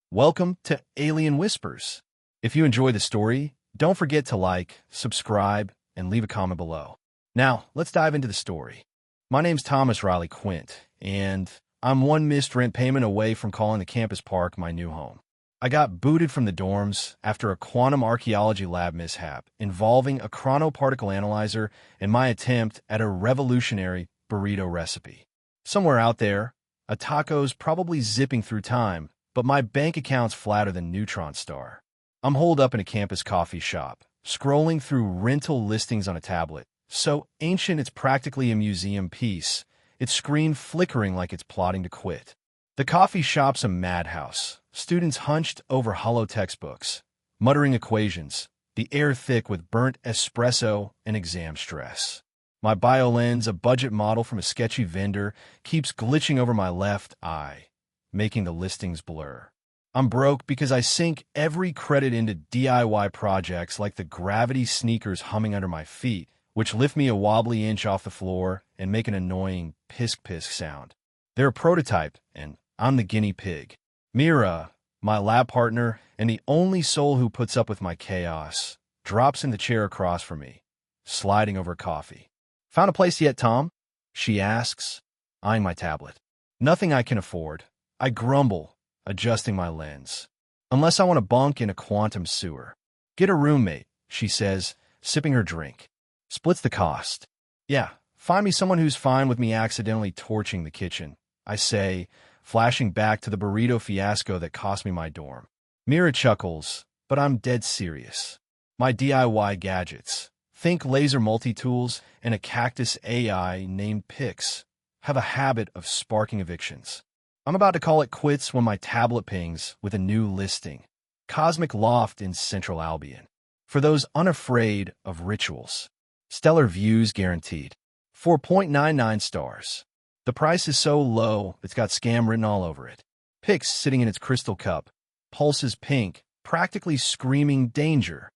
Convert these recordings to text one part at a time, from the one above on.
Welcome to Alien Whispers. If you enjoy the story, don't forget to like, subscribe, and leave a comment below. Now, let's dive into the story. My name's Thomas Quint, and I'm one missed rent payment away from calling the campus park my new home. I got booted from the dorms after a quantum archaeology lab mishap involving a chronoparticle analyzer and my attempt at a revolutionary burrito recipe. Somewhere out there, a taco's probably zipping through time, but my bank account's flatter than Neutron Star. I'm holed up in a campus coffee shop, scrolling through rental listings on a tablet. So ancient it's practically a museum piece, its screen flickering like it's plotting to quit. The coffee shop's a madhouse, students hunched over hollow textbooks, muttering equations, the air thick with burnt espresso and exam stress. My BioLens, a budget model from a sketchy vendor, keeps glitching over my left eye, making the listings blur. I'm broke because I sink every credit into DIY projects like the gravity sneakers humming under my feet, which lift me a wobbly inch off the floor and make an annoying pisk-pisk sound. They're a prototype, and I'm the guinea pig. Mira, my lab partner and the only soul who puts up with my chaos, drops in the chair across from me, sliding over coffee. "Found a place yet, Tom?" she asks, eyeing my tablet. "Nothing I can afford," I grumble, adjusting my lens. "Unless I want to bunk in a quantum sewer." "Get a roommate," she says, sipping her drink. "Splits the cost." "Yeah, find me someone who's fine with me accidentally torching the kitchen," I say, flashing back to the burrito fiasco that cost me my dorm. Mira chuckles, but I'm dead serious. My DIY gadgets, think laser multi-tools and a cactus AI named Pix, have a habit of sparking evictions. I'm about to call it quits when my tablet pings with a new listing. Cosmic Loft in Central Albion. For those unafraid of rituals. Stellar views guaranteed. 4.99 stars. The price is so low, it's got scam written all over it. Pix sitting in its crystal cup. Pulses pink, practically screaming danger.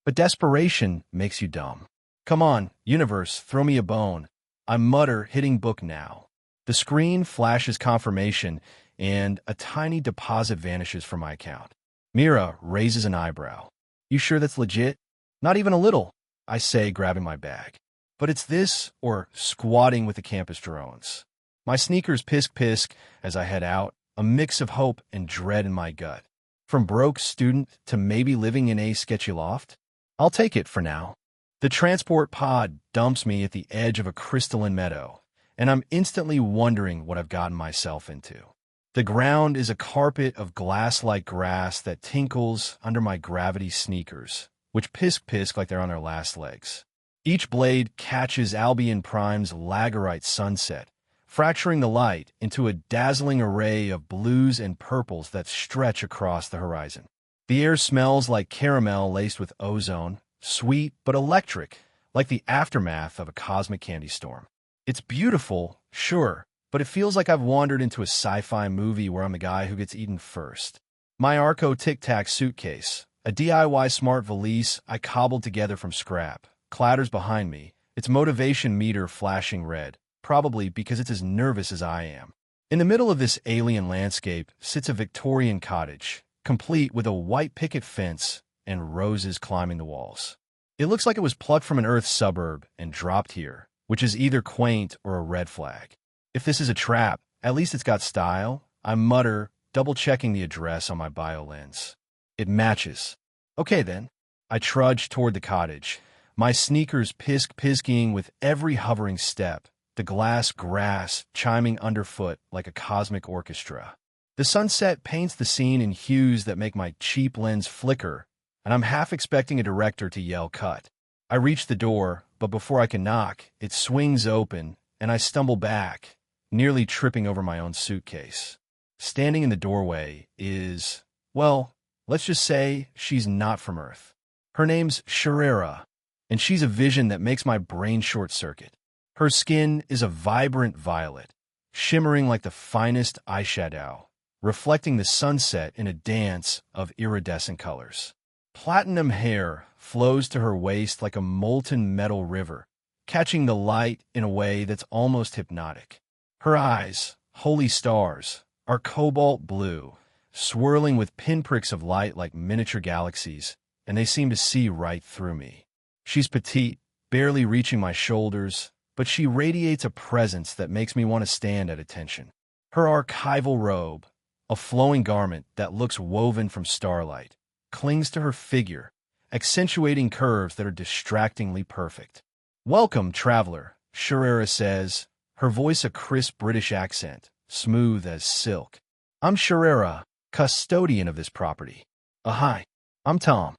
But desperation makes you dumb. "Come on, universe, throw me a bone." I mutter, hitting book now. The screen flashes confirmation, and a tiny deposit vanishes from my account. Mira raises an eyebrow. "You sure that's legit?" "Not even a little," I say, grabbing my bag. But it's this or squatting with the campus drones. My sneakers pisk-pisk as I head out, a mix of hope and dread in my gut. From broke student to maybe living in a sketchy loft? I'll take it for now. The transport pod dumps me at the edge of a crystalline meadow, and I'm instantly wondering what I've gotten myself into. The ground is a carpet of glass-like grass that tinkles under my gravity sneakers, which pisk-pisk like they're on their last legs. Each blade catches Albion Prime's Lagerite sunset, fracturing the light into a dazzling array of blues and purples that stretch across the horizon. The air smells like caramel laced with ozone, sweet but electric, like the aftermath of a cosmic candy storm. It's beautiful, sure, but it feels like I've wandered into a sci-fi movie where I'm the guy who gets eaten first. My Arco Tic Tac suitcase, a DIY smart valise I cobbled together from scrap, clatters behind me, its motivation meter flashing red, probably because it's as nervous as I am. In the middle of this alien landscape sits a Victorian cottage, complete with a white picket fence and roses climbing the walls. It looks like it was plucked from an Earth suburb and dropped here, which is either quaint or a red flag. If this is a trap, at least it's got style, I mutter, double-checking the address on my BioLens. It matches. Okay then. I trudge toward the cottage, my sneakers pisk-pisking with every hovering step, the glass grass chiming underfoot like a cosmic orchestra. The sunset paints the scene in hues that make my cheap lens flicker, and I'm half expecting a director to yell cut. I reach the door, but before I can knock, it swings open, and I stumble back, nearly tripping over my own suitcase. Standing in the doorway is, well, let's just say she's not from Earth. Her name's Shiara, and she's a vision that makes my brain short-circuit. Her skin is a vibrant violet, shimmering like the finest eyeshadow, reflecting the sunset in a dance of iridescent colors. Platinum hair flows to her waist like a molten metal river, catching the light in a way that's almost hypnotic. Her eyes, holy stars, are cobalt blue, swirling with pinpricks of light like miniature galaxies, and they seem to see right through me. She's petite, barely reaching my shoulders, but she radiates a presence that makes me want to stand at attention. Her archival robe, a flowing garment that looks woven from starlight, clings to her figure, accentuating curves that are distractingly perfect. "Welcome, traveler," Shiara says, her voice a crisp British accent, smooth as silk. "I'm Shiara, custodian of this property." Hi, I'm Tom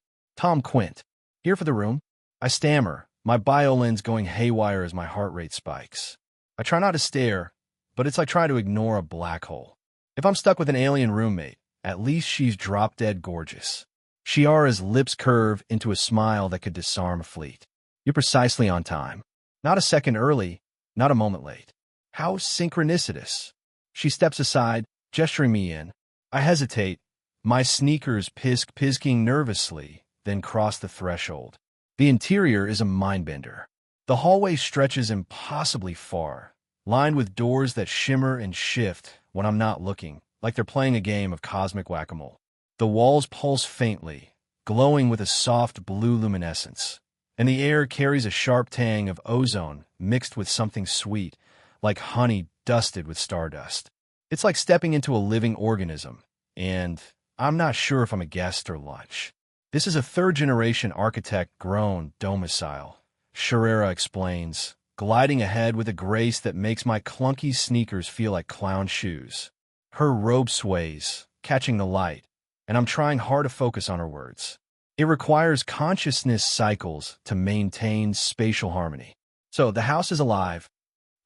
Quint. Here for the room?" I stammer, my biolens going haywire as my heart rate spikes. I try not to stare, but it's like trying to ignore a black hole. If I'm stuck with an alien roommate, at least she's drop-dead gorgeous. Shiara's lips curve into a smile that could disarm a fleet. "You're precisely on time. Not a second early, not a moment late. How synchronicitous." She steps aside, gesturing me in. I hesitate, my sneakers pisking nervously, then cross the threshold. The interior is a mind-bender. The hallway stretches impossibly far, lined with doors that shimmer and shift when I'm not looking, like they're playing a game of cosmic whack-a-mole. The walls pulse faintly, glowing with a soft blue luminescence, and the air carries a sharp tang of ozone mixed with something sweet, like honey dusted with stardust. It's like stepping into a living organism, and I'm not sure if I'm a guest or lunch. "This is a third-generation architect-grown domicile," Shiara explains, gliding ahead with a grace that makes my clunky sneakers feel like clown shoes. Her robe sways, catching the light, and I'm trying hard to focus on her words. It requires consciousness cycles to maintain spatial harmony. "So, the house is alive?"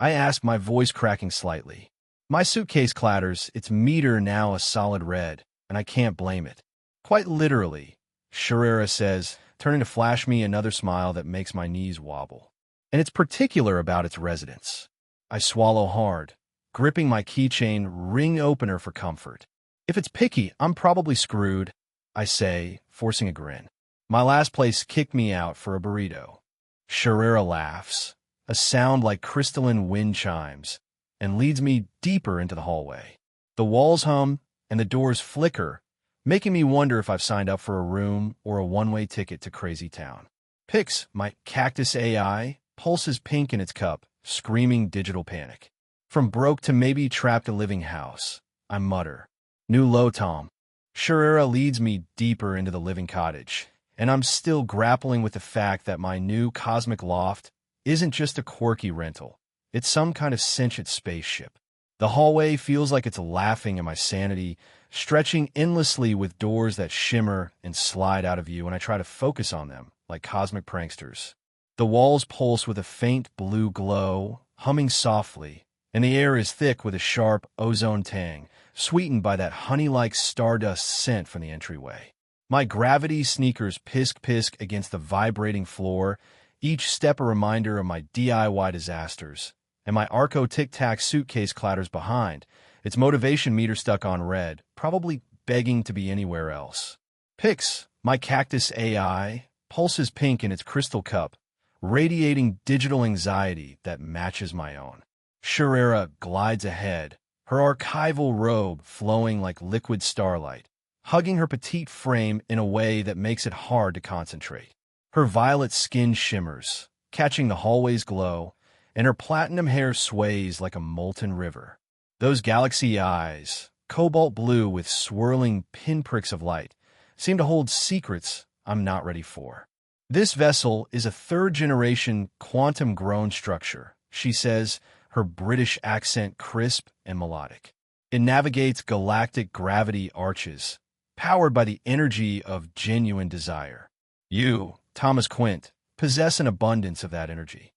I ask, my voice cracking slightly. My suitcase clatters, its meter now a solid red, and I can't blame it. "Quite literally," Shiara says, turning to flash me another smile that makes my knees wobble. "And it's particular about its residents." I swallow hard, gripping my keychain ring opener for comfort. "If it's picky, I'm probably screwed," I say, forcing a grin. "My last place kicked me out for a burrito." Shiara laughs, a sound like crystalline wind chimes, and leads me deeper into the hallway. The walls hum, and the doors flicker, making me wonder if I've signed up for a room or a one-way ticket to Crazy Town. Pix, my cactus AI, pulses pink in its cup, screaming digital panic. "From broke to maybe trapped a living house," I mutter. "New low, Tom." Shiara leads me deeper into the living cottage, and I'm still grappling with the fact that my new cosmic loft isn't just a quirky rental. It's some kind of sentient spaceship. The hallway feels like it's laughing at my sanity, stretching endlessly with doors that shimmer and slide out of view when I try to focus on them, like cosmic pranksters. The walls pulse with a faint blue glow, humming softly, and the air is thick with a sharp ozone tang, sweetened by that honey-like stardust scent from the entryway. My gravity sneakers pisk against the vibrating floor, each step a reminder of my DIY disasters, and my Arco Tic Tac suitcase clatters behind, its motivation meter stuck on red, probably begging to be anywhere else. Pix, my cactus AI, pulses pink in its crystal cup, radiating digital anxiety that matches my own. Shiara glides ahead, her archival robe flowing like liquid starlight, hugging her petite frame in a way that makes it hard to concentrate. Her violet skin shimmers, catching the hallway's glow, and her platinum hair sways like a molten river. Those galaxy eyes, cobalt blue with swirling pinpricks of light, seem to hold secrets I'm not ready for. "This vessel is a third-generation quantum-grown structure," she says, her British accent crisp and melodic. "It navigates galactic gravity arches, powered by the energy of genuine desire. You, Thomas Quint, possess an abundance of that energy."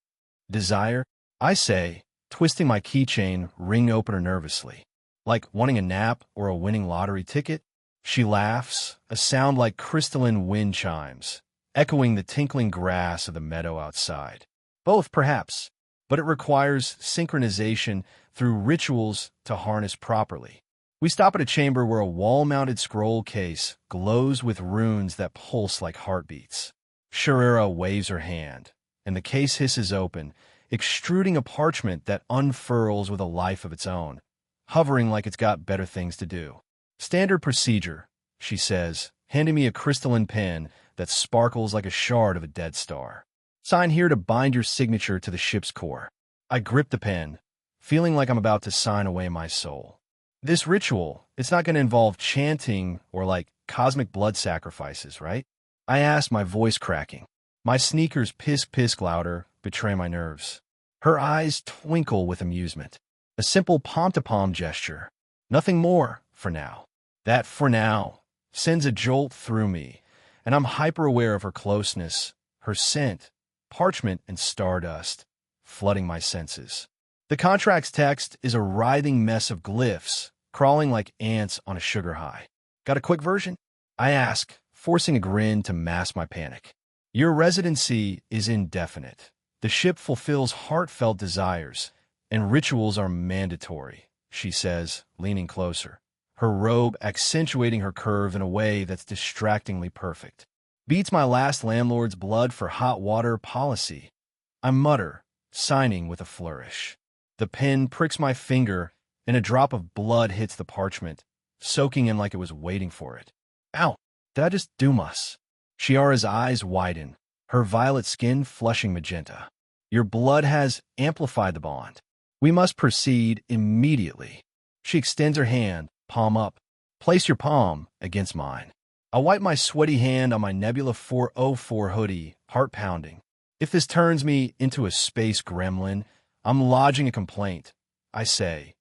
"Desire?" I say, twisting my keychain ring opener nervously. "Like wanting a nap or a winning lottery ticket?" She laughs, a sound like crystalline wind chimes, echoing the tinkling grass of the meadow outside. "Both, perhaps, but it requires synchronization through rituals to harness properly." We stop at a chamber where a wall-mounted scroll case glows with runes that pulse like heartbeats. Shiara waves her hand, and the case hisses open, extruding a parchment that unfurls with a life of its own, hovering like it's got better things to do. Standard procedure, she says, handing me a crystalline pen that sparkles like a shard of a dead star. Sign here to bind your signature to the ship's core. I grip the pen, feeling like I'm about to sign away my soul. This ritual, it's not going to involve chanting or like cosmic blood sacrifices, right? I ask, my voice cracking. My sneakers pisk louder, betray my nerves. Her eyes twinkle with amusement. A simple palm-to-palm gesture. Nothing more, for now. That "for now" sends a jolt through me, and I'm hyper-aware of her closeness, her scent, parchment and stardust, flooding my senses. The contract's text is a writhing mess of glyphs, crawling like ants on a sugar high. Got a quick version? I ask, forcing a grin to mask my panic. Your residency is indefinite. The ship fulfills heartfelt desires, and rituals are mandatory, she says, leaning closer, her robe accentuating her curve in a way that's distractingly perfect. Beats my last landlord's blood for hot water policy. I mutter, signing with a flourish. The pen pricks my finger, and a drop of blood hits the parchment, soaking in like it was waiting for it. Ow! Did I just doom us? Shiara's eyes widen, her violet skin flushing magenta. Your blood has amplified the bond. We must proceed immediately. She extends her hand, palm up. Place your palm against mine. I wipe my sweaty hand on my Nebula 404 hoodie, heart pounding. If this turns me into a space gremlin, I'm lodging a complaint, I say,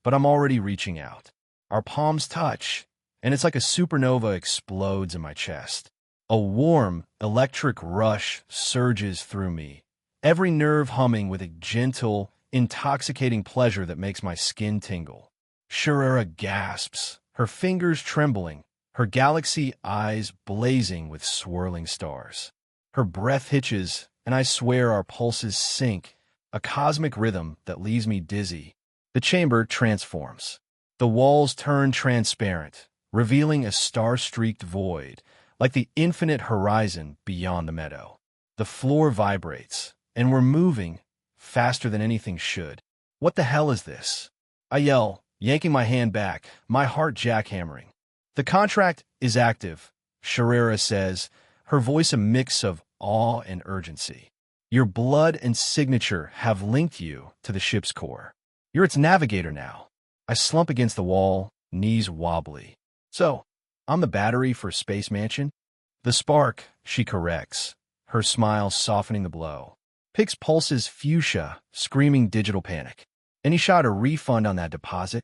but I'm already reaching out. Our palms touch, and it's like a supernova explodes in my chest. A warm, electric rush surges through me, every nerve humming with a gentle, intoxicating pleasure that makes my skin tingle. Shiara gasps, her fingers trembling, her galaxy eyes blazing with swirling stars. Her breath hitches, and I swear our pulses sync, a cosmic rhythm that leaves me dizzy. The chamber transforms. The walls turn transparent, revealing a star-streaked void, like the infinite horizon beyond the meadow. The floor vibrates, and we're moving, faster than anything should. What the hell is this? I yell, yanking my hand back, my heart jackhammering. The contract is active, Shiara says, her voice a mix of awe and urgency. Your blood and signature have linked you to the ship's core. You're its navigator now. I slump against the wall, knees wobbly. So, I'm the battery for Space Mansion? The spark, she corrects, her smile softening the blow. Pix pulses fuchsia, screaming digital panic. Any shot a refund on that deposit?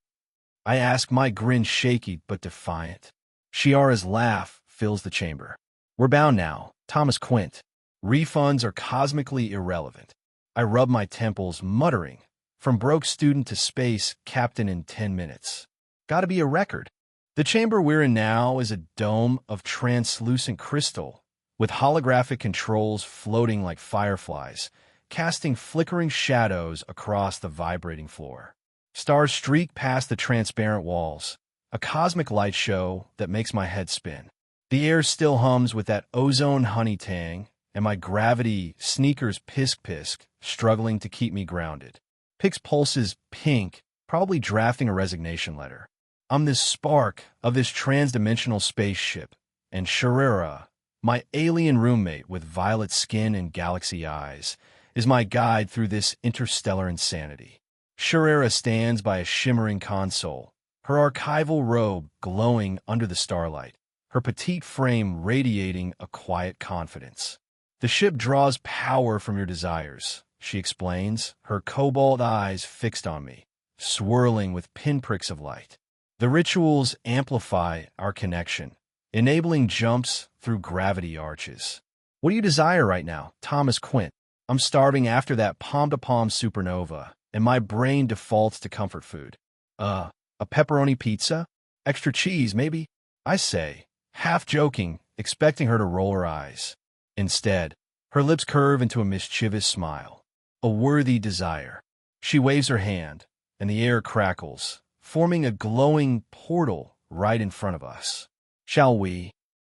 I ask, my grin shaky but defiant. Shiara's laugh fills the chamber. We're bound now, Thomas Quint. Refunds are cosmically irrelevant. I rub my temples, muttering, from broke student to space captain in 10 minutes. Gotta be a record. The chamber we're in now is a dome of translucent crystal, with holographic controls floating like fireflies, casting flickering shadows across the vibrating floor. Stars streak past the transparent walls, a cosmic light show that makes my head spin. The air still hums with that ozone honey tang, and my gravity sneakers pisk, struggling to keep me grounded. Pix pulses pink, probably drafting a resignation letter. I'm this spark of this transdimensional spaceship, and Shiara, my alien roommate with violet skin and galaxy eyes, is my guide through this interstellar insanity. Shiara stands by a shimmering console, her archival robe glowing under the starlight, her petite frame radiating a quiet confidence. The ship draws power from your desires, she explains, her cobalt eyes fixed on me, swirling with pinpricks of light. The rituals amplify our connection, enabling jumps through gravity arches. What do you desire right now, Thomas Quint? I'm starving after that palm-to-palm supernova, and my brain defaults to comfort food. A pepperoni pizza? Extra cheese, maybe? I say, half joking, expecting her to roll her eyes. Instead, her lips curve into a mischievous smile. A worthy desire. She waves her hand, and the air crackles, forming a glowing portal right in front of us. Shall we?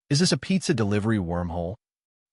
Is this a pizza delivery wormhole?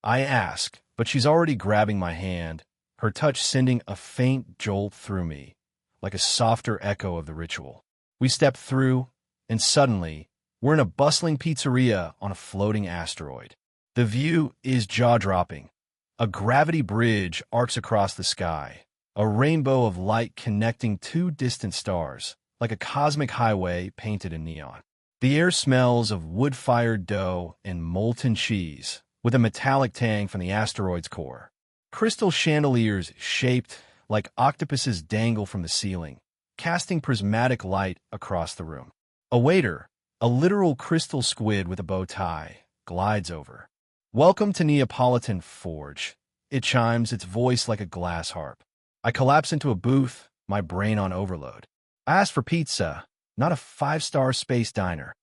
I ask, but she's already grabbing my hand, her touch sending a faint jolt through me, like a softer echo of the ritual. We step through, and suddenly, We're in a bustling pizzeria on a floating asteroid. The view is jaw-dropping. A gravity bridge arcs across the sky, a rainbow of light connecting two distant stars, like a cosmic highway painted in neon. The air smells of wood-fired dough and molten cheese, with a metallic tang from the asteroid's core. Crystal chandeliers shaped like octopuses dangle from the ceiling, casting prismatic light across the room. A waiter, a literal crystal squid with a bow tie, glides over. "Welcome to Neapolitan Forge." It chimes, its voice like a glass harp. I collapse into a booth, my brain on overload. I ask for pizza, not a five-star space diner.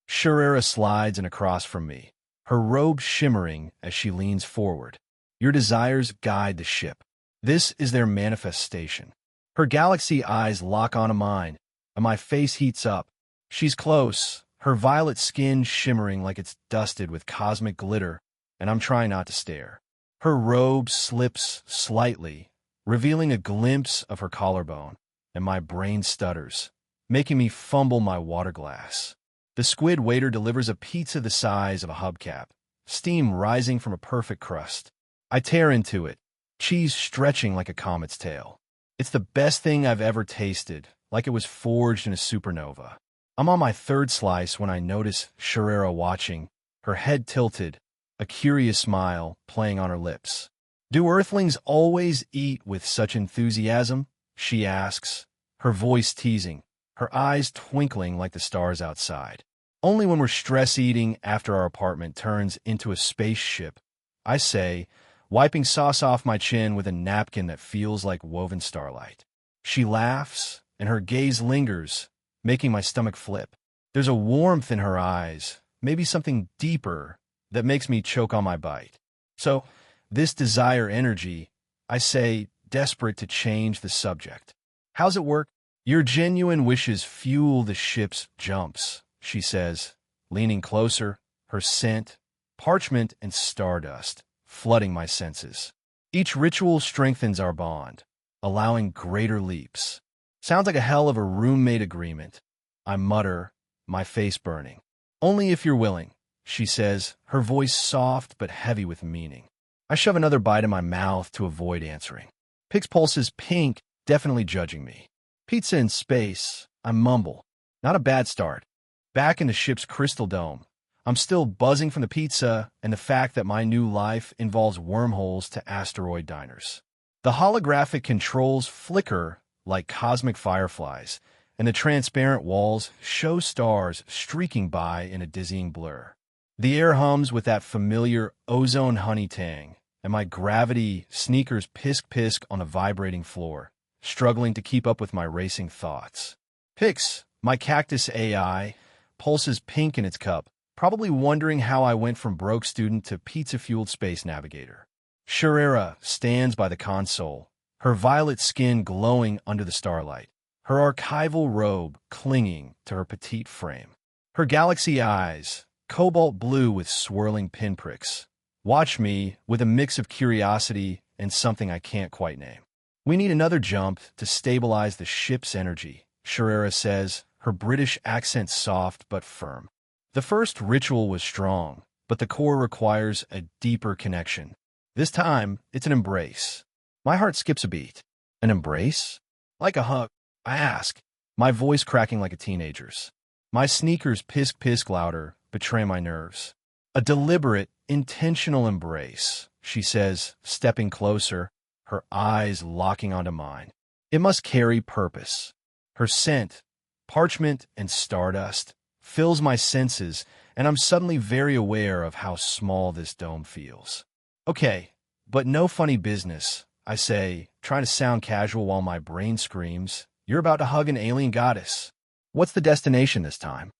Shiara slides in across from me, her robe shimmering as she leans forward. "Your desires guide the ship. This is their manifestation." Her galaxy eyes lock onto mine, and my face heats up. She's close, her violet skin shimmering like it's dusted with cosmic glitter, and I'm trying not to stare. Her robe slips slightly, revealing a glimpse of her collarbone, and my brain stutters, making me fumble my water glass. The squid waiter delivers a pizza the size of a hubcap, steam rising from a perfect crust. I tear into it, cheese stretching like a comet's tail. It's the best thing I've ever tasted, like it was forged in a supernova. I'm on my third slice when I notice Shiara watching, her head tilted, a curious smile playing on her lips. "Do Earthlings always eat with such enthusiasm?" she asks, her voice teasing, her eyes twinkling like the stars outside. "Only when we're stress eating after our apartment turns into a spaceship," I say, wiping sauce off my chin with a napkin that feels like woven starlight. She laughs, and her gaze lingers, making my stomach flip. There's a warmth in her eyes, maybe something deeper, that makes me choke on my bite. "So, this desire energy," I say, desperate to change the subject. "How's it work?" "Your genuine wishes fuel the ship's jumps," she says, leaning closer, her scent, parchment and stardust, flooding my senses. "Each ritual strengthens our bond, allowing greater leaps." Sounds like a hell of a roommate agreement. I mutter, my face burning. "Only if you're willing," she says, her voice soft but heavy with meaning. I shove another bite in my mouth to avoid answering. Pig's pulses pink, definitely judging me. "Pizza in space," I mumble. Not a bad start. Back in the ship's crystal dome, I'm still buzzing from the pizza and the fact that my new life involves wormholes to asteroid diners. The holographic controls flicker like cosmic fireflies, and the transparent walls show stars streaking by in a dizzying blur. The air hums with that familiar ozone honey tang, and my gravity sneakers pisk-pisk on a vibrating floor, struggling to keep up with my racing thoughts. Pix, my cactus AI, pulses pink in its cup, probably wondering how I went from broke student to pizza-fueled space navigator. Shiara stands by the console, her violet skin glowing under the starlight, her archival robe clinging to her petite frame. Her galaxy eyes, cobalt blue with swirling pinpricks, watch me with a mix of curiosity and something I can't quite name. "We need another jump to stabilize the ship's energy," Shiara says, her British accent soft but firm. "The first ritual was strong, but the core requires a deeper connection. This time, it's an embrace." My heart skips a beat. "An embrace?" "Like a hug," I ask, my voice cracking like a teenager's. My sneakers pisk-pisk louder, betray my nerves. "A deliberate, intentional embrace," she says, stepping closer, her eyes locking onto mine. "It must carry purpose." Her scent, parchment and stardust, fills my senses, and I'm suddenly very aware of how small this dome feels. "Okay, but no funny business," I say, trying to sound casual while my brain screams, "You're about to hug an alien goddess. What's the destination this time?"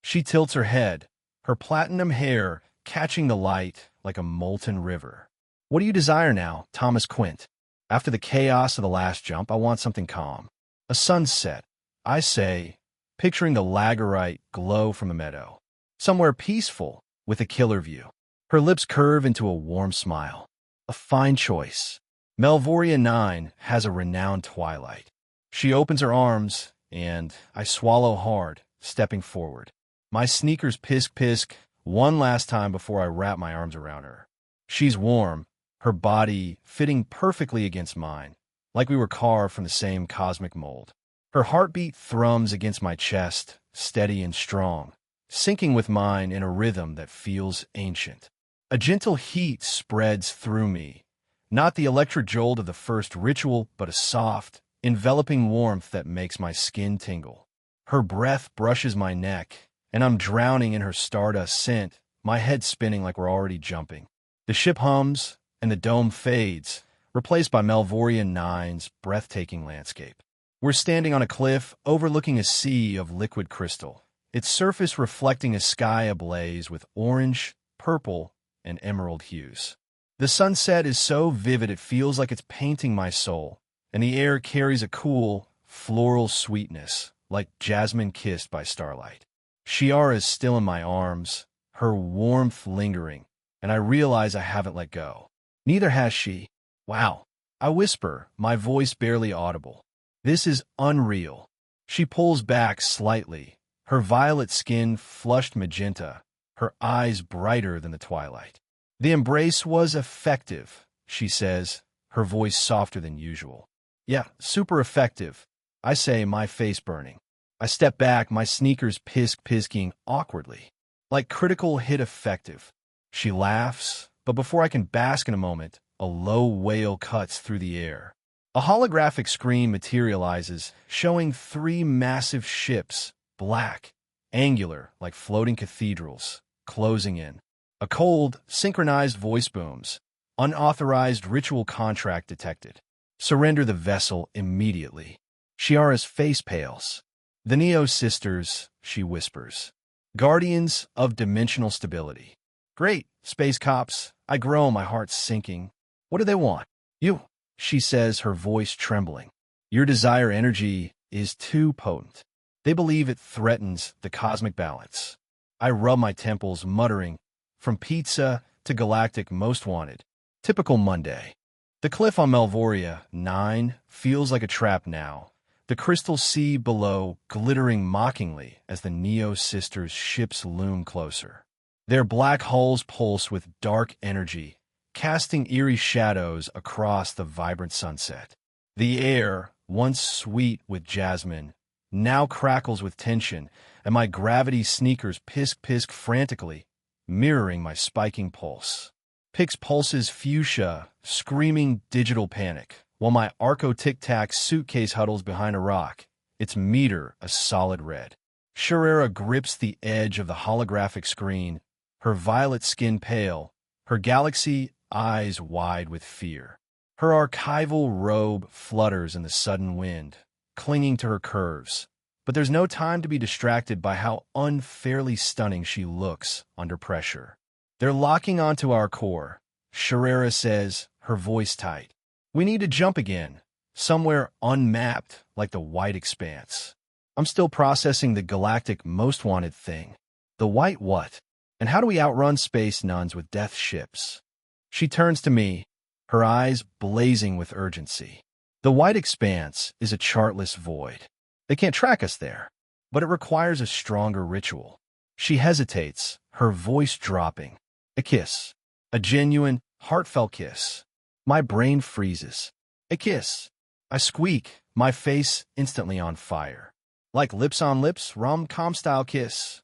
She tilts her head, her platinum hair catching the light like a molten river. "What do you desire now, Thomas Quint?" After the chaos of the last jump, I want something calm. "A sunset," I say, picturing the lagerite glow from a meadow. "Somewhere peaceful, with a killer view." Her lips curve into a warm smile. "A fine choice. Melvoria 9 has a renowned twilight." She opens her arms, and I swallow hard, stepping forward. My sneakers pisk one last time before I wrap my arms around her. She's warm, her body fitting perfectly against mine, like we were carved from the same cosmic mold. Her heartbeat thrums against my chest, steady and strong, syncing with mine in a rhythm that feels ancient. A gentle heat spreads through me, not the electric jolt of the first ritual, but a soft, enveloping warmth that makes my skin tingle. Her breath brushes my neck, and I'm drowning in her stardust scent, my head spinning like we're already jumping. The ship hums, and the dome fades, replaced by Melvorian 9's breathtaking landscape. We're standing on a cliff overlooking a sea of liquid crystal, its surface reflecting a sky ablaze with orange, purple, and emerald hues. The sunset is so vivid it feels like it's painting my soul, and the air carries a cool, floral sweetness, like jasmine kissed by starlight. Shiara is still in my arms, her warmth lingering, and I realize I haven't let go. Neither has she. Wow. I whisper, my voice barely audible. This is unreal. She pulls back slightly, her violet skin flushed magenta, her eyes brighter than the twilight. The embrace was effective, she says, her voice softer than usual. Yeah, super effective, I say, my face burning. I step back, my sneakers pisking awkwardly. Like critical hit effective. She laughs, but before I can bask in a moment, a low wail cuts through the air. A holographic screen materializes, showing 3 massive ships, black, angular, like floating cathedrals, closing in. A cold, synchronized voice booms. Unauthorized ritual contract detected. Surrender the vessel immediately. Shiara's face pales. The Neo sisters, she whispers. Guardians of dimensional stability. Great, space cops. I groan, my heart sinking. What do they want? You, she says, her voice trembling. Your desire energy is too potent. They believe it threatens the cosmic balance. I rub my temples, muttering, from pizza to galactic most wanted. Typical Monday. The cliff on Melvoria 9 feels like a trap now. The crystal sea below glittering mockingly as the Neo sisters' ships loom closer. Their black hulls pulse with dark energy, casting eerie shadows across the vibrant sunset. The air, once sweet with jasmine, now crackles with tension, and my gravity sneakers pisk frantically, mirroring my spiking pulse. Pix pulses fuchsia, screaming digital panic, while my Arco Tic Tac suitcase huddles behind a rock, its meter a solid red. Shiara grips the edge of the holographic screen, her violet skin pale, her galaxy eyes wide with fear. Her archival robe flutters in the sudden wind, clinging to her curves. But there's no time to be distracted by how unfairly stunning she looks under pressure. They're locking onto our core, Shiara says, her voice tight. We need to jump again, somewhere unmapped like the white expanse. I'm still processing the galactic most wanted thing. The white what? And how do we outrun space nuns with death ships? She turns to me, her eyes blazing with urgency. The white expanse is a chartless void. They can't track us there, but it requires a stronger ritual. She hesitates, her voice dropping. A kiss. A genuine, heartfelt kiss. My brain freezes. A kiss. I squeak, my face instantly on fire. Like lips on lips, rom-com style kiss.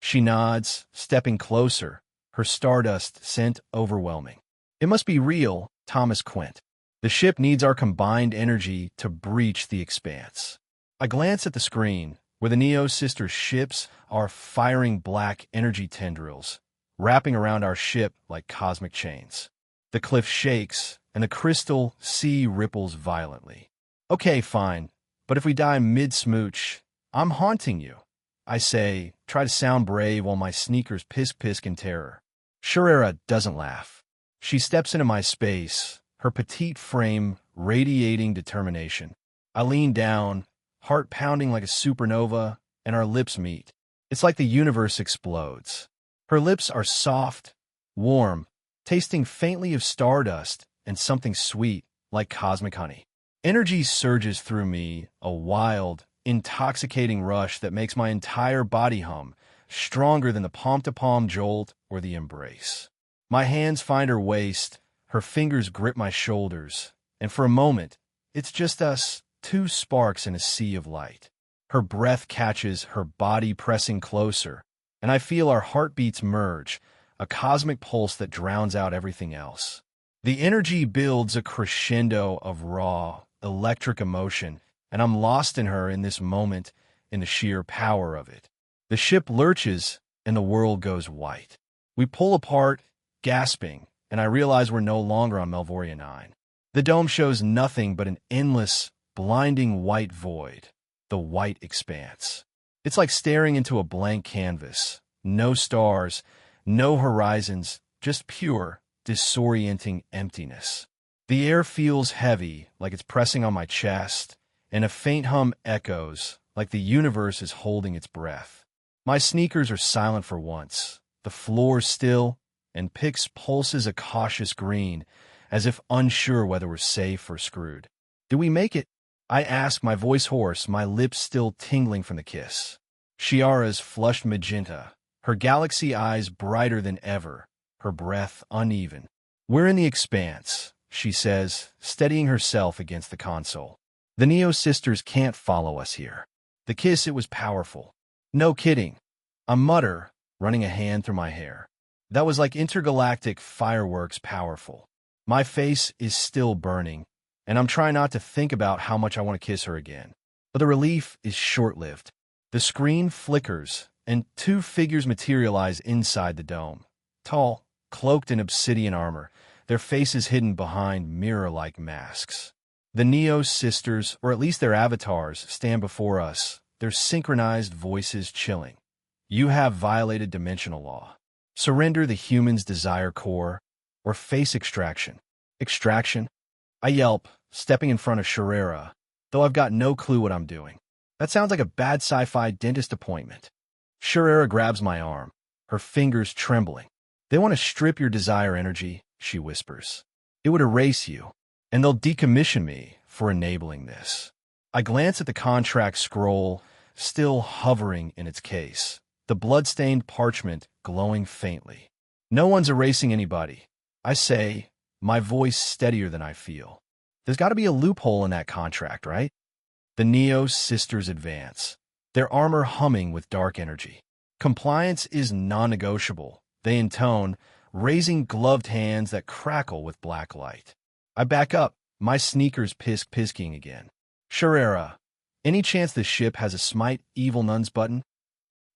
She nods, stepping closer, her stardust scent overwhelming. It must be real, Thomas Quint. The ship needs our combined energy to breach the expanse. I glance at the screen, where the Neo sister ships are firing black energy tendrils, wrapping around our ship like cosmic chains. The cliff shakes, and the crystal sea ripples violently. Okay, fine, but if we die mid-smooch, I'm haunting you. I say, try to sound brave while my sneakers pisk in terror. Shiara doesn't laugh. She steps into my space, her petite frame radiating determination. I lean down, heart pounding like a supernova, and our lips meet. It's like the universe explodes. Her lips are soft, warm, tasting faintly of stardust and something sweet like cosmic honey. Energy surges through me, a wild, intoxicating rush that makes my entire body hum, stronger than the palm-to-palm jolt or the embrace. My hands find her waist, her fingers grip my shoulders, and for a moment, it's just us, two sparks in a sea of light. Her breath catches, her body pressing closer, and I feel our heartbeats merge, a cosmic pulse that drowns out everything else. The energy builds a crescendo of raw, electric emotion, and I'm lost in her in this moment, in the sheer power of it. The ship lurches, and the world goes white. We pull apart, gasping, and I realize we're no longer on Melvoria 9. The dome shows nothing but an endless, blinding white void, the white expanse. It's like staring into a blank canvas. No stars, no horizons, just pure, disorienting emptiness. The air feels heavy, like it's pressing on my chest, and a faint hum echoes, like the universe is holding its breath. My sneakers are silent for once, the floor still, and Pix pulses a cautious green, as if unsure whether we're safe or screwed. Do we make it? I ask, my voice hoarse, my lips still tingling from the kiss. Shiara's flushed magenta, her galaxy eyes brighter than ever, her breath uneven. We're in the expanse, she says, steadying herself against the console. The Neo sisters can't follow us here. The kiss, it was powerful. No kidding. I mutter, running a hand through my hair. That was like intergalactic fireworks powerful. My face is still burning, and I'm trying not to think about how much I want to kiss her again. But the relief is short-lived. The screen flickers, and two figures materialize inside the dome. Tall, cloaked in obsidian armor, their faces hidden behind mirror-like masks. The Neo sisters, or at least their avatars, stand before us, their synchronized voices chilling. You have violated dimensional law. Surrender the human's desire core, or face extraction. Extraction? I yelp, stepping in front of Shiara, though I've got no clue what I'm doing. That sounds like a bad sci-fi dentist appointment. Shiara grabs my arm, her fingers trembling. They want to strip your desire energy, she whispers. It would erase you, and they'll decommission me for enabling this. I glance at the contract scroll, still hovering in its case, the blood-stained parchment glowing faintly. No one's erasing anybody, I say, my voice steadier than I feel. There's got to be a loophole in that contract, right? The Neo sisters advance, their armor humming with dark energy. Compliance is non-negotiable, they intone, raising gloved hands that crackle with black light. I back up, my sneakers pisking again. Shiara, any chance the ship has a smite evil nuns button?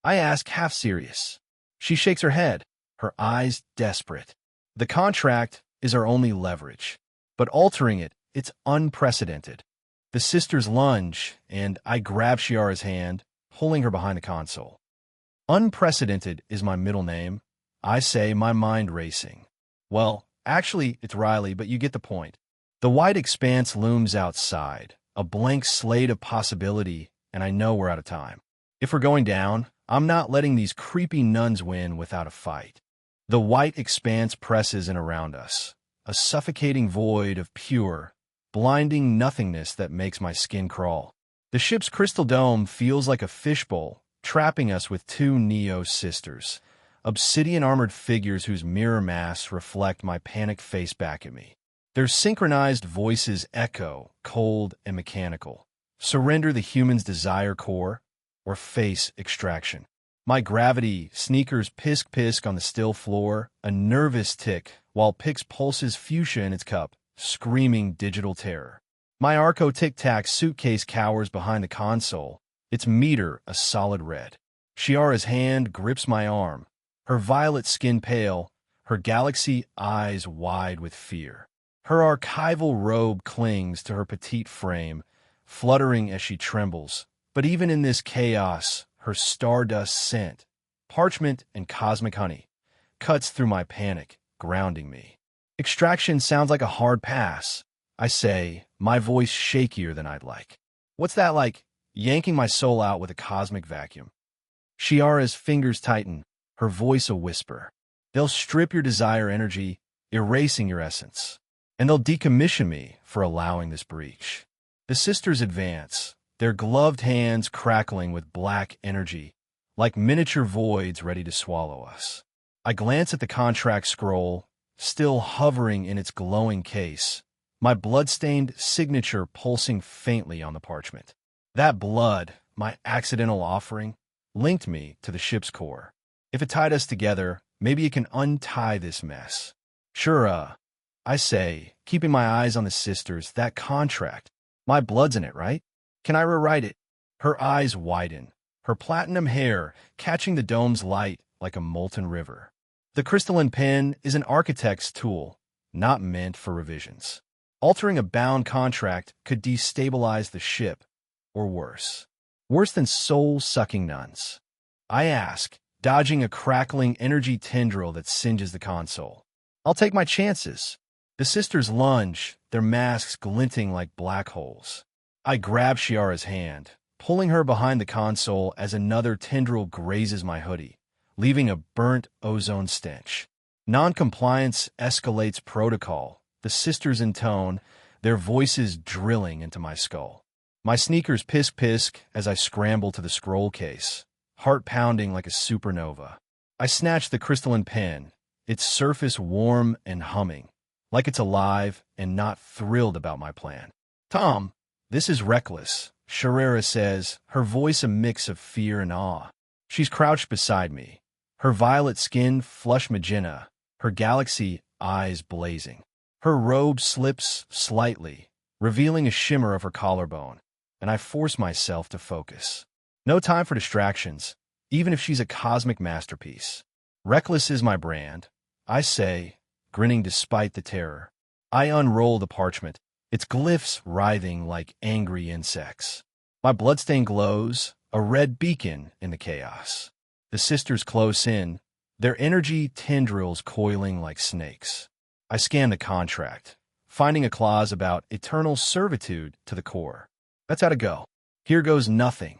I ask, half serious. She shakes her head, her eyes desperate. The contract is our only leverage, but altering it, it's unprecedented. The sisters lunge, and I grab Shiara's hand, pulling her behind the console. Unprecedented is my middle name, I say, my mind racing. Well, actually, it's Riley, but you get the point. The white expanse looms outside, a blank slate of possibility, and I know we're out of time. If we're going down, I'm not letting these creepy nuns win without a fight. The white expanse presses in around us, a suffocating void of pure, blinding nothingness that makes my skin crawl. The ship's crystal dome feels like a fishbowl, trapping us with two Neo sisters, obsidian-armored figures whose mirror masks reflect my panicked face back at me. Their synchronized voices echo, cold and mechanical. Surrender the human's desire core, or face extraction. My gravity, sneakers pisk on the still floor, a nervous tick, while Pix pulses fuchsia in its cup, screaming digital terror. My Arco Tic-Tac suitcase cowers behind the console, its meter a solid red. Shiara's hand grips my arm, her violet skin pale, her galaxy eyes wide with fear. Her archival robe clings to her petite frame, fluttering as she trembles. But even in this chaos, her stardust scent, parchment and cosmic honey, cuts through my panic, grounding me. Extraction sounds like a hard pass, I say, my voice shakier than I'd like. What's that like, yanking my soul out with a cosmic vacuum? Shiara's fingers tighten, her voice a whisper. They'll strip your desire energy, erasing your essence. And they'll decommission me for allowing this breach. The sisters advance, their gloved hands crackling with black energy, like miniature voids ready to swallow us. I glance at the contract scroll, still hovering in its glowing case, my blood-stained signature pulsing faintly on the parchment. That blood, my accidental offering, linked me to the ship's core. If it tied us together, maybe it can untie this mess. Sure, I say, keeping my eyes on the sisters, that contract. My blood's in it, right? Can I rewrite it? Her eyes widen, her platinum hair catching the dome's light like a molten river. The crystalline pen is an architect's tool, not meant for revisions. Altering a bound contract could destabilize the ship, or worse. Worse than soul-sucking nuns. I ask, dodging a crackling energy tendril that singes the console. I'll take my chances. The sisters lunge, their masks glinting like black holes. I grab Shiara's hand, pulling her behind the console as another tendril grazes my hoodie, leaving a burnt ozone stench. Non-compliance escalates protocol, the sisters intone, their voices drilling into my skull. My sneakers pisk-pisk as I scramble to the scroll case, heart pounding like a supernova. I snatch the crystalline pen, its surface warm and humming, like it's alive and not thrilled about my plan. Tom, this is reckless, Shiara says, her voice a mix of fear and awe. She's crouched beside me, her violet skin flush magenta, her galaxy eyes blazing. Her robe slips slightly, revealing a shimmer of her collarbone, and I force myself to focus. No time for distractions, even if she's a cosmic masterpiece. Reckless is my brand, I say, grinning despite the terror. I unroll the parchment, its glyphs writhing like angry insects. My bloodstain glows, a red beacon in the chaos. The sisters close in, their energy tendrils coiling like snakes. I scan the contract, finding a clause about eternal servitude to the core. That's how to go. Here goes nothing.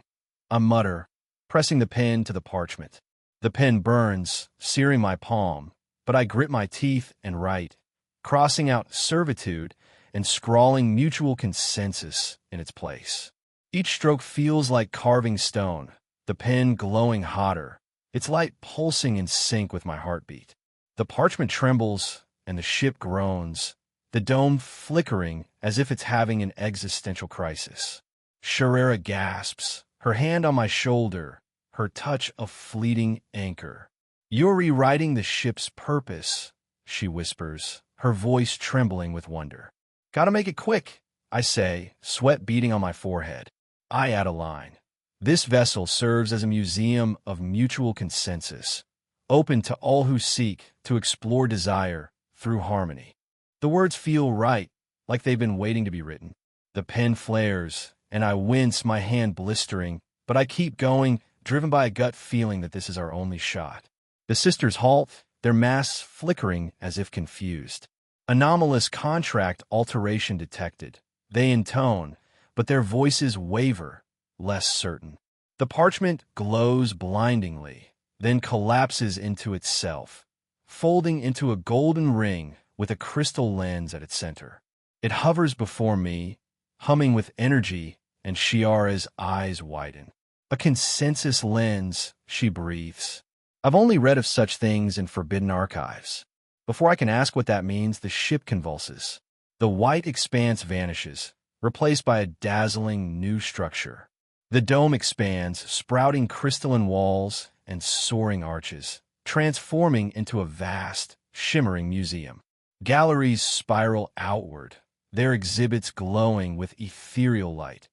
I mutter, pressing the pen to the parchment. The pen burns, searing my palm, but I grit my teeth and write, crossing out servitude and scrawling mutual consensus in its place. Each stroke feels like carving stone, the pen glowing hotter, its light pulsing in sync with my heartbeat. The parchment trembles, and the ship groans, the dome flickering as if it's having an existential crisis. Shiara gasps, her hand on my shoulder, her touch a fleeting anchor. You're rewriting the ship's purpose, she whispers, her voice trembling with wonder. Gotta make it quick, I say, sweat beading on my forehead. I add a line. This vessel serves as a museum of mutual consensus, open to all who seek to explore desire through harmony. The words feel right, like they've been waiting to be written. The pen flares, and I wince, my hand blistering, but I keep going, driven by a gut feeling that this is our only shot. The sisters halt, their masks flickering as if confused. Anomalous contract alteration detected. They intone, but their voices waver, less certain. The parchment glows blindingly, then collapses into itself, folding into a golden ring with a crystal lens at its center. It hovers before me, humming with energy, and Shiara's eyes widen. A consensus lens, she breathes. I've only read of such things in forbidden archives. Before I can ask what that means, the ship convulses. The white expanse vanishes, replaced by a dazzling new structure. The dome expands, sprouting crystalline walls and soaring arches, transforming into a vast, shimmering museum. Galleries spiral outward, their exhibits glowing with ethereal light.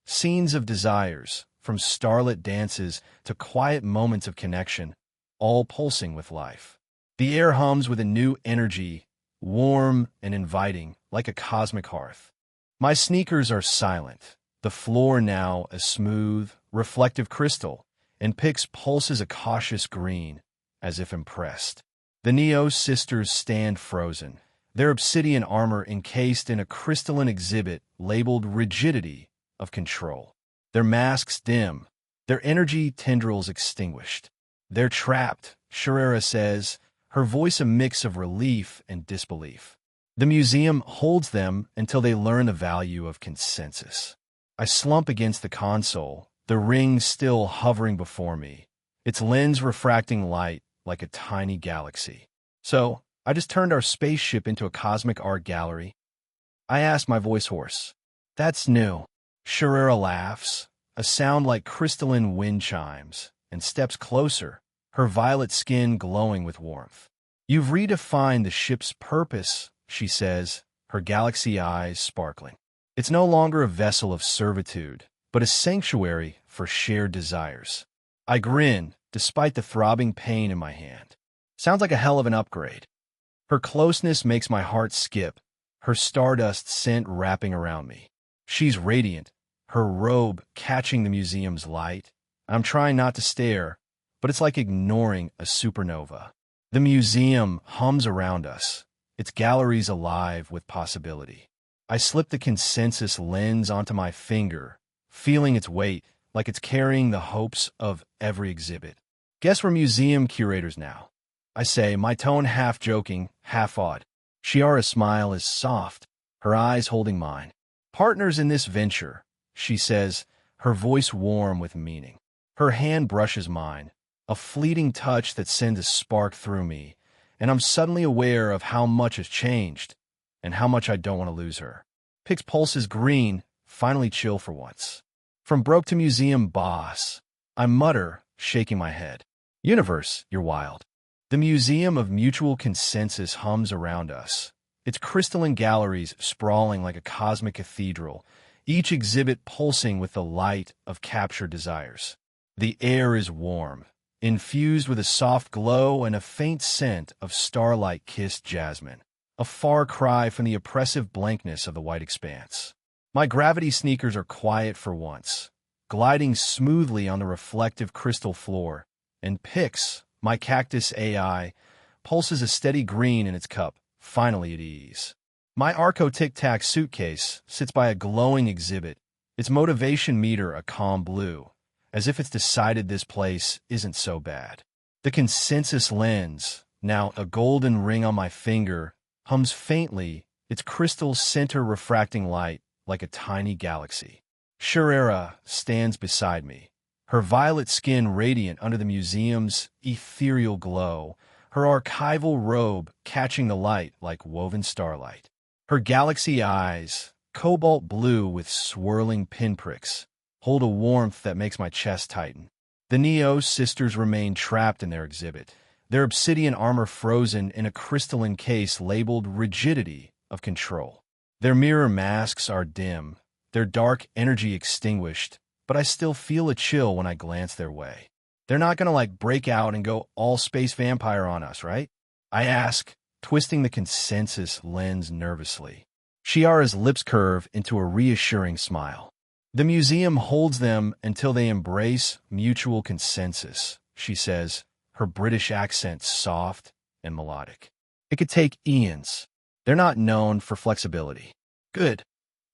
Scenes of desires, from starlit dances to quiet moments of connection, all pulsing with life. The air hums with a new energy, warm and inviting, like a cosmic hearth. My sneakers are silent, the floor now a smooth, reflective crystal, and Pix pulses a cautious green, as if impressed. The Neo sisters stand frozen, their obsidian armor encased in a crystalline exhibit labeled rigidity of control. Their masks dim, their energy tendrils extinguished. They're trapped, Shiara says, her voice a mix of relief and disbelief. The museum holds them until they learn the value of consensus. I slump against the console, the ring still hovering before me, its lens refracting light like a tiny galaxy. So, I just turned our spaceship into a cosmic art gallery. I asked, my voice hoarse. That's new. Shiara laughs, a sound like crystalline wind chimes, and steps closer, her violet skin glowing with warmth. You've redefined the ship's purpose, she says, her galaxy eyes sparkling. It's no longer a vessel of servitude, but a sanctuary for shared desires. I grin, despite the throbbing pain in my hand. Sounds like a hell of an upgrade. Her closeness makes my heart skip, her stardust scent wrapping around me. She's radiant, her robe catching the museum's light. I'm trying not to stare, but it's like ignoring a supernova. The museum hums around us, its galleries alive with possibility. I slip the consensus lens onto my finger, feeling its weight like it's carrying the hopes of every exhibit. Guess we're museum curators now, I say, my tone half joking, half odd. Shiara's smile is soft, her eyes holding mine. Partners in this venture, she says, her voice warm with meaning. Her hand brushes mine, a fleeting touch that sends a spark through me, and I'm suddenly aware of how much has changed, and how much I don't want to lose her. Pic's pulse is green, finally chill for once. From broke to museum boss, I mutter, shaking my head. Universe, you're wild. The museum of mutual consensus hums around us, its crystalline galleries sprawling like a cosmic cathedral, each exhibit pulsing with the light of captured desires. The air is warm, infused with a soft glow and a faint scent of starlight-kissed jasmine, a far cry from the oppressive blankness of the white expanse. My gravity sneakers are quiet for once, gliding smoothly on the reflective crystal floor, and Pix, my cactus AI, pulses a steady green in its cup, finally at ease. My Arco Tic Tac suitcase sits by a glowing exhibit, its motivation meter a calm blue, as if it's decided this place isn't so bad. The consensus lens, now a golden ring on my finger, hums faintly, its crystal center refracting light like a tiny galaxy. Shiara stands beside me, her violet skin radiant under the museum's ethereal glow, her archival robe catching the light like woven starlight. Her galaxy eyes, cobalt blue with swirling pinpricks, hold a warmth that makes my chest tighten. The Neo sisters remain trapped in their exhibit, their obsidian armor frozen in a crystalline case labeled Rigidity of Control. Their mirror masks are dim, their dark energy extinguished, but I still feel a chill when I glance their way. They're not gonna break out and go all space vampire on us, right? I ask, twisting the consensus lens nervously. Shiara's lips curve into a reassuring smile. The museum holds them until they embrace mutual consensus, she says, her British accent soft and melodic. It could take eons. They're not known for flexibility. Good,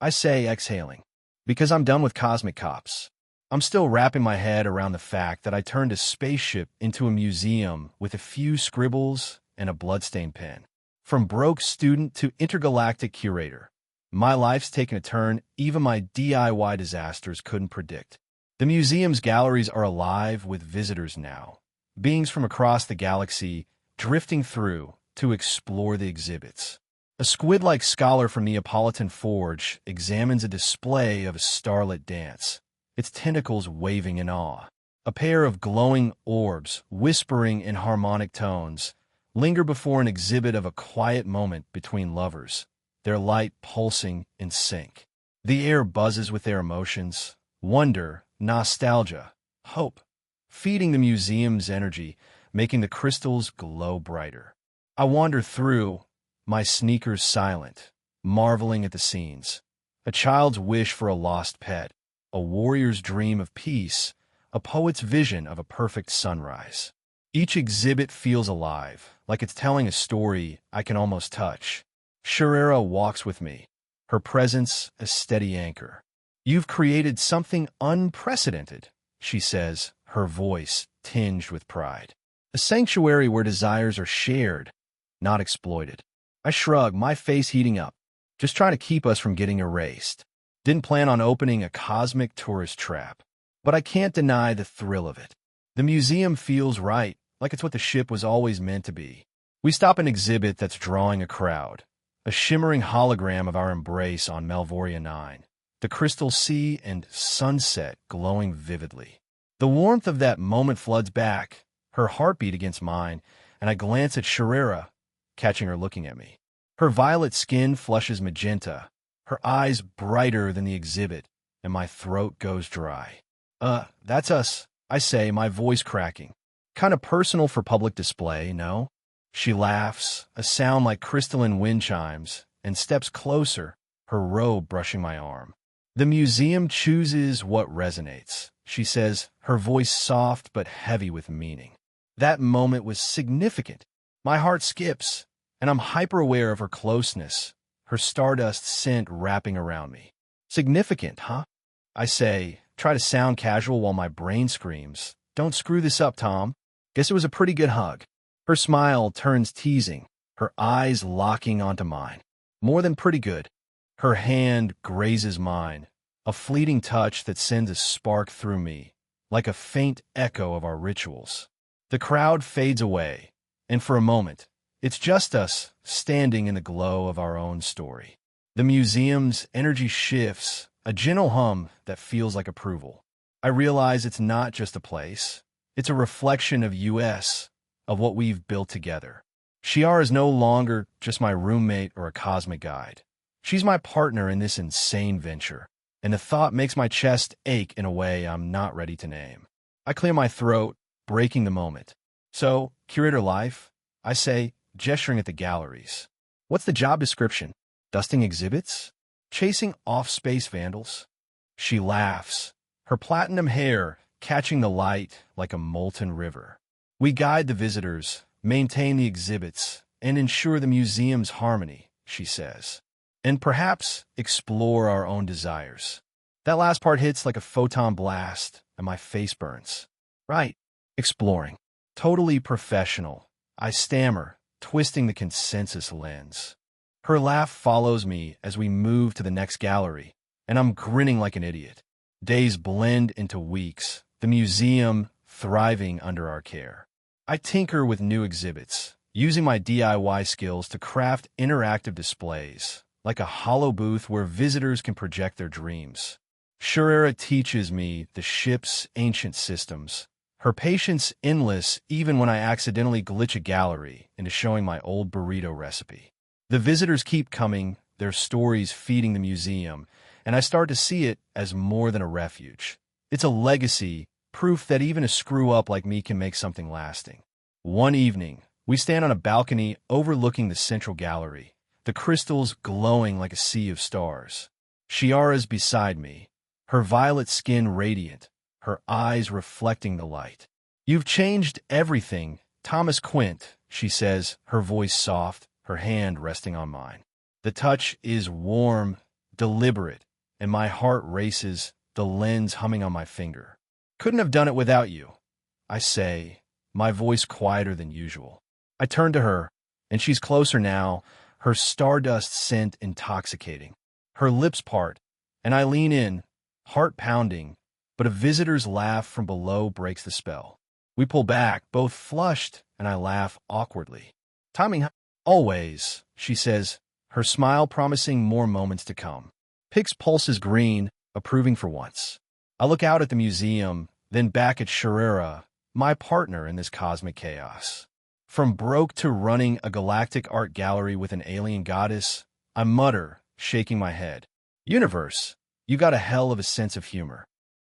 I say, exhaling, because I'm done with cosmic cops. I'm still wrapping my head around the fact that I turned a spaceship into a museum with a few scribbles and a bloodstained pen. From broke student to intergalactic curator, my life's taken a turn even my DIY disasters couldn't predict. The museum's galleries are alive with visitors now, beings from across the galaxy drifting through to explore the exhibits. A squid-like scholar from Neapolitan Forge examines a display of a starlit dance, its tentacles waving in awe. A pair of glowing orbs, whispering in harmonic tones, linger before an exhibit of a quiet moment between lovers, their light pulsing in sync. The air buzzes with their emotions, wonder, nostalgia, hope, feeding the museum's energy, making the crystals glow brighter. I wander through, my sneakers silent, marveling at the scenes. A child's wish for a lost pet, a warrior's dream of peace, a poet's vision of a perfect sunrise. Each exhibit feels alive, like it's telling a story I can almost touch. Shiara walks with me, her presence a steady anchor. You've created something unprecedented, she says, her voice tinged with pride. A sanctuary where desires are shared, not exploited. I shrug, my face heating up, just trying to keep us from getting erased. Didn't plan on opening a cosmic tourist trap, but I can't deny the thrill of it. The museum feels right, like it's what the ship was always meant to be. We stop an exhibit that's drawing a crowd, a shimmering hologram of our embrace on Malvoria 9, the crystal sea and sunset glowing vividly. The warmth of that moment floods back, her heartbeat against mine, and I glance at Shiara, catching her looking at me. Her violet skin flushes magenta, her eyes brighter than the exhibit, and my throat goes dry. That's us, I say, my voice cracking. Kind of personal for public display, no? She laughs, a sound like crystalline wind chimes, and steps closer, her robe brushing my arm. The museum chooses what resonates, she says, her voice soft but heavy with meaning. That moment was significant. My heart skips, and I'm hyper-aware of her closeness, her stardust scent wrapping around me. Significant, huh? I say, try to sound casual while my brain screams, "Don't screw this up, Tom." Guess it was a pretty good hug. Her smile turns teasing, her eyes locking onto mine. More than pretty good. Her hand grazes mine, a fleeting touch that sends a spark through me, like a faint echo of our rituals. The crowd fades away, and for a moment, it's just us standing in the glow of our own story. The museum's energy shifts, a gentle hum that feels like approval. I realize it's not just a place. It's a reflection of us, of what we've built together. Shiara is no longer just my roommate or a cosmic guide. She's my partner in this insane venture, and the thought makes my chest ache in a way I'm not ready to name. I clear my throat, breaking the moment. "So, curator life?" I say, gesturing at the galleries. "What's the job description? Dusting exhibits? Chasing off-space vandals?" She laughs, her platinum hair catching the light like a molten river. "We guide the visitors, maintain the exhibits, and ensure the museum's harmony," she says. "And perhaps explore our own desires." That last part hits like a photon blast, and my face burns. Right, exploring. Totally professional. I stammer, twisting the consensus lens. Her laugh follows me as we move to the next gallery, and I'm grinning like an idiot. Days blend into weeks, the museum thriving under our care. I tinker with new exhibits, using my DIY skills to craft interactive displays, like a hollow booth where visitors can project their dreams. Shiara teaches me the ship's ancient systems, her patience endless even when I accidentally glitch a gallery into showing my old burrito recipe. The visitors keep coming, their stories feeding the museum, and I start to see it as more than a refuge. It's a legacy, proof that even a screw-up like me can make something lasting. One evening, we stand on a balcony overlooking the central gallery, the crystals glowing like a sea of stars. Shiara's beside me, her violet skin radiant, her eyes reflecting the light. "You've changed everything, Thomas Quint," she says, her voice soft, her hand resting on mine. The touch is warm, deliberate, and my heart races, the lens humming on my finger. "Couldn't have done it without you," I say, my voice quieter than usual. I turn to her, and she's closer now, her stardust scent intoxicating. Her lips part, and I lean in, heart pounding, but a visitor's laugh from below breaks the spell. We pull back, both flushed, and I laugh awkwardly. "Timing, always," she says, her smile promising more moments to come. Pig's pulse is green, approving for once. I look out at the museum, then back at Shiara, my partner in this cosmic chaos. From broke to running a galactic art gallery with an alien goddess, I mutter, shaking my head. "Universe, you got a hell of a sense of humor."